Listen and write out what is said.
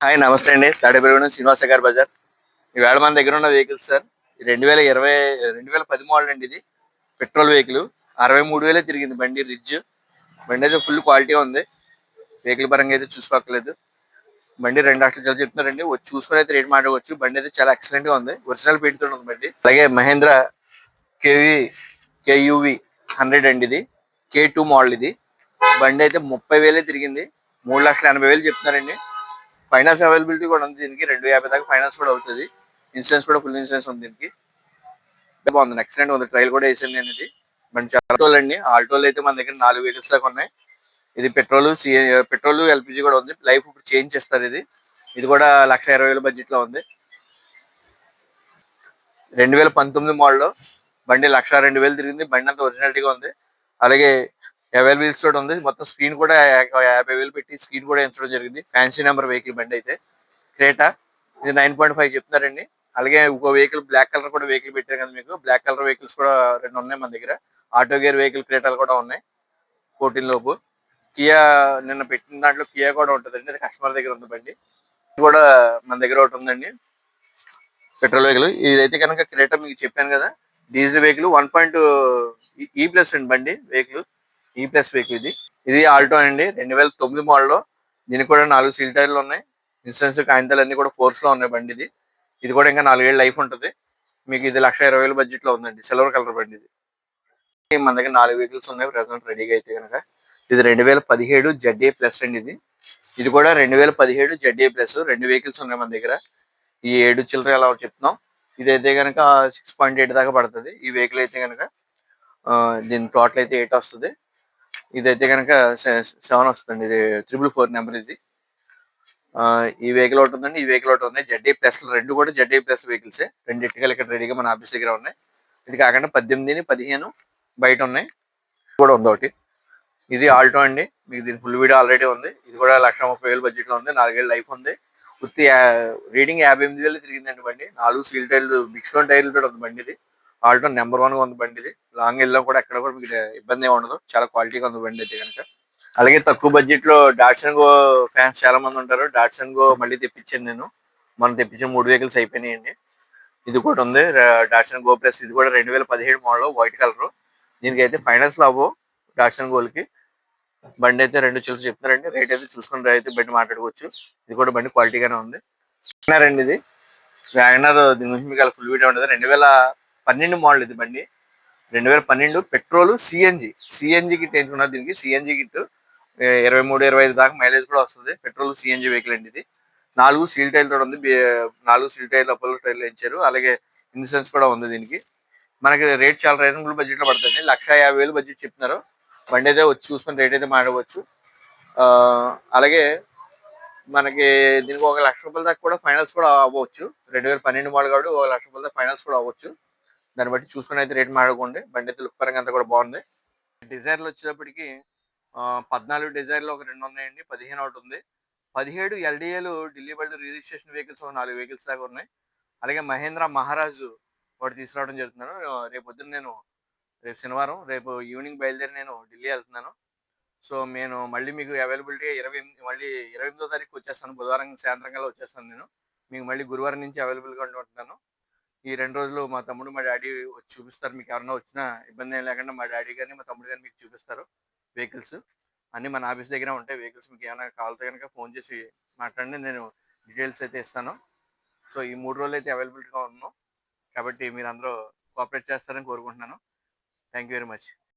Hi నమస్తే అండి. తాడేపల్లిగూడెం శ్రీనివాస గారి బజార్. ఈవేళ మన దగ్గర ఉన్న వెహికల్స్ సార్ 2020 2010 మోడల్ అండి. ఇది పెట్రోల్ వెహికల్ 63,000 తిరిగింది బండి. రిడ్జ్ బండి అయితే ఫుల్ క్వాలిటీ ఉంది. వెహికల్ పరంగా అయితే చూసుకోక్కర్లేదు. బండి 2,00,000 చాలా చెప్తున్నారండి. వచ్చి చూసుకొని అయితే రేట్ మాట్లాడవచ్చు. బండి అయితే చాలా ఎక్సలెంట్ గా ఉంది. ఒరిజినల్ పెయింట్ తో ఉంది బండి. అలాగే మహేంద్ర కేవి కేయువి 100 అండి. ఇది K2 మోడల్. ఇది బండి అయితే 30,000 తిరిగింది. 3,80,000 చెప్తున్నారండి. ఫైనాన్స్ అవైలబిలిటీ కూడా ఉంది దీనికి. 250 దాకా ఫైనాన్స్ కూడా అవుతుంది. ఇన్సూరెన్స్ కూడా ఫుల్ ఇన్సూరెన్స్ ఉంది దీనికి. బాగుంది, ఎక్సలెంట్ ఉంది. ట్రైల్ కూడా వేసాను నేను. ఇది మంచి ఆల్టోలు అండి. ఆల్టోలు అయితే మన దగ్గర 4 వెహికల్స్ దాకా ఉన్నాయి. ఇది పెట్రోల్ ఎల్పిజి కూడా ఉంది. లైఫ్ ఇప్పుడు చేంజ్ చేస్తారు. ఇది ఇది కూడా 1,20,000 బడ్జెట్ లో ఉంది. 2019 మోడల్ బండి 1,02,000 తిరిగింది. బండి అంతా ఒరిజినాలిటీగా ఉంది. అలాగే అవైలబిలిటీ కూడా ఉంది. మొత్తం స్క్రీన్ కూడా 50,000 పెట్టి స్క్రీన్ కూడా ఎంచడం జరిగింది. ఫ్యాన్సీ నెంబర్ వెహికల్ బండి అయితే క్రేటా. ఇది 9.5 చెప్తున్నారండి. అలాగే ఇంకో వెహికల్ బ్లాక్ కలర్ కూడా వెహికల్ పెట్టారు కదా మీకు. బ్లాక్ కలర్ వెహికల్స్ కూడా 2 ఉన్నాయి మన దగ్గర. ఆటో గేర్ వెహికల్ క్రేటాలు కూడా ఉన్నాయి 14 లోపు. కియా నిన్న పెట్టిన దాంట్లో కియా కూడా ఉంటుందండి. అది కస్టమర్ దగ్గర ఉంది బండి. ఇది కూడా మన దగ్గర ఒకటి ఉందండి, పెట్రోల్ వెహికల్. ఇదైతే కనుక క్రేటా మీకు చెప్పాను కదా. Diesel vehicle 1. ఈ ప్లస్ అండి బండి. వెహికల్ ఈ ప్లస్ వెహికల్. ఇది ఇది ఆల్టో అండి. 2009 మోడల్. దీనికి కూడా 4 సీల్ టైర్లు ఉన్నాయి. ఇన్సూరెన్స్ కాగితాలు అన్ని కూడా ఫోర్స్ లో ఉన్నాయి బండి. ఇది కూడా ఇంకా 4 ఏళ్ళు లైఫ్ ఉంటుంది మీకు. ఇది 1,20,000 బడ్జెట్ లో ఉందండి. సిల్వర్ కలర్ బండి. ఇది మన దగ్గర 4 వెహికల్స్ ఉన్నాయి ప్రజెంట్ రెడీగా అయితే కనుక. ఇది 2017 ZA ప్లస్ అండి. ఇది ఇది కూడా 2017 ZA ప్లస్. 2 వెహికల్స్ ఉన్నాయి మన దగ్గర. ఈ 7 చిల్లర ఎలా చెప్తున్నాం. ఇదైతే కనుక 6.8 దాకా పడుతుంది. ఈ వెహికల్ అయితే కనుక దీని టోటల్ అయితే 8 వస్తుంది. ఇదైతే కనుక 7 వస్తుంది. ఇది 444 నెంబర్. ఇది ఈ వెహికల్ ఒకటి ఉందండి. ఈ వెహికల్ ఒకటి ఉంది. ZA plus. 2 కూడా ZA ప్లస్ వెహికల్స్. 2 ఎట్టుకలు ఇక్కడ రెడీగా మన ఆఫీస్ దగ్గర ఉన్నాయి. ఇది కాకుండా 18, 15 బయట ఉన్నాయి. కూడా ఉంది ఒకటి. ఇది ఆల్టో అండి. మీకు దీని ఫుల్ వీడియో ఆల్రెడీ ఉంది. ఇది కూడా 1,30,000 బడ్జెట్ లో ఉంది. 4 ఏళ్ళు లైఫ్ ఉంది. ఉత్తి రీడింగ్ 58,000 తిరిగిందండి బండి. 4 సీల్ టైర్లు బిగ్ స్టోన్ టైర్లు కూడా ఉంది బండి. ఇది ఆల్టో నెంబర్ 1 గా ఉంది బండి. ఇది లాంగ్ వెళ్ళినా కూడా ఎక్కడ కూడా మీకు ఇబ్బంది ఏమి ఉండదు. చాలా క్వాలిటీగా ఉంది బండి అయితే కనుక. అలాగే తక్కువ బడ్జెట్ లో డాట్సన్ గో ఫ్యాన్స్ చాలా మంది ఉంటారు. డాట్సన్ గో మళ్ళీ తెప్పించాను నేను. మనం తెప్పించిన 3 వెహికల్స్ అయిపోయినాయండి. ఇది కూడా ఉంది డాట్సన్ గో ప్లస్. ఇది కూడా 2017 మోడల్ వైట్ కలర్. దీనికి అయితే ఫైనాన్స్ లో అవ్వవు డాట్సన్ గోల్కి. బండి అయితే 2 చిల్లర చెప్తున్నారండి. రేట్ అయితే చూసుకుని అయితే బండి మాట్లాడుకోవచ్చు. ఇది కూడా బండి క్వాలిటీగానే ఉంది. అండి ఇది వ్యాగనర్. దీని గురించి మీకు ఫుల్ వీడియో ఉంటుంది. 2012 మోడల్ ఇది బండి. 2012 పెట్రోల్ సిఎన్జి కిట్ వేయించుకున్నారు దీనికి. సిఎన్జి కిట్ 23, 25 దాకా మైలేజ్ కూడా వస్తుంది. పెట్రోల్ సిఎన్జి వెహికల్ అండి ఇది. 4 సీల్ టైర్లు కూడా ఉంది. 4 సీల్ టైర్లు అపోలో టైర్లు వేయించారు. అలాగే ఇన్సూరెన్స్ కూడా ఉంది దీనికి. మనకి రేట్ చాలా రీజనబుల్ బడ్జెట్ లో పడుతుంది. 1,50,000 బడ్జెట్ చెప్తున్నారు. బండి అయితే వచ్చి చూసుకుని రేట్ అయితే మాట్లాడవచ్చు. అలాగే మనకి దీనికి 1,00,000 రూపాయల దాకా కూడా ఫైనాన్స్ కూడా అవ్వచ్చు. 2012 మోడల్ కాబట్టి 1,00,000 రూపాయల దాకా ఫైనాన్స్ కూడా అవ్వచ్చు. దాన్ని బట్టి చూసుకుని అయితే రేట్ మాట్లాడుకోండి. బండి అయితే లుక్ పరంగా అంతా కూడా బాగుంది. డిజైర్లు వచ్చేటప్పటికి 14 డిజైర్లు ఒక 2 ఉన్నాయండి. 15 ఒకటి ఉంది. 17 ఎల్డిఏలు ఢిల్లీ బల్డ్ రిజిస్ట్రేషన్ వెహికల్స్ ఒక 4 వెహికల్స్ దాకా ఉన్నాయి. అలాగే మహేంద్ర మహారాజు ఒకటి తీసుకురావడం జరుగుతున్నాను. రేపు పొద్దున్న నేను రేపు శనివారం, రేపు ఈవినింగ్ బయలుదేరి నేను ఢిల్లీ వెళ్తున్నాను. సో నేను మళ్ళీ మీకు అవైలబిలిటీ 28 మళ్ళీ 28వ తారీఖు వచ్చేస్తాను. బుధవారం సాయంత్రం కల్లా వచ్చేస్తాను నేను. మీకు మళ్ళీ గురువారం నుంచి అవైలబుల్గా ఉంటున్నాను. ఈ 2 రోజులు మా తమ్ముడు మా డాడీ వచ్చి చూపిస్తారు. మీకు ఎవరైనా వచ్చినా ఇబ్బంది ఏం లేకుండా మా డాడీ గారిని మా తమ్ముడు గారిని మీకు చూపిస్తారు. వెహికల్స్ అన్నీ మన ఆఫీస్ దగ్గర ఉంటాయి. వెహికల్స్ మీకు ఏమైనా కావాలితే కనుక ఫోన్ చేసి మాట్లాడండి. నేను డీటెయిల్స్ అయితే ఇస్తాను. సో ఈ 3 రోజులు అయితే అవైలబిలిటీగా ఉన్నాను. కాబట్టి మీరు అందరూ కోఆపరేట్ చేస్తారని కోరుకుంటున్నాను. Thank you very much.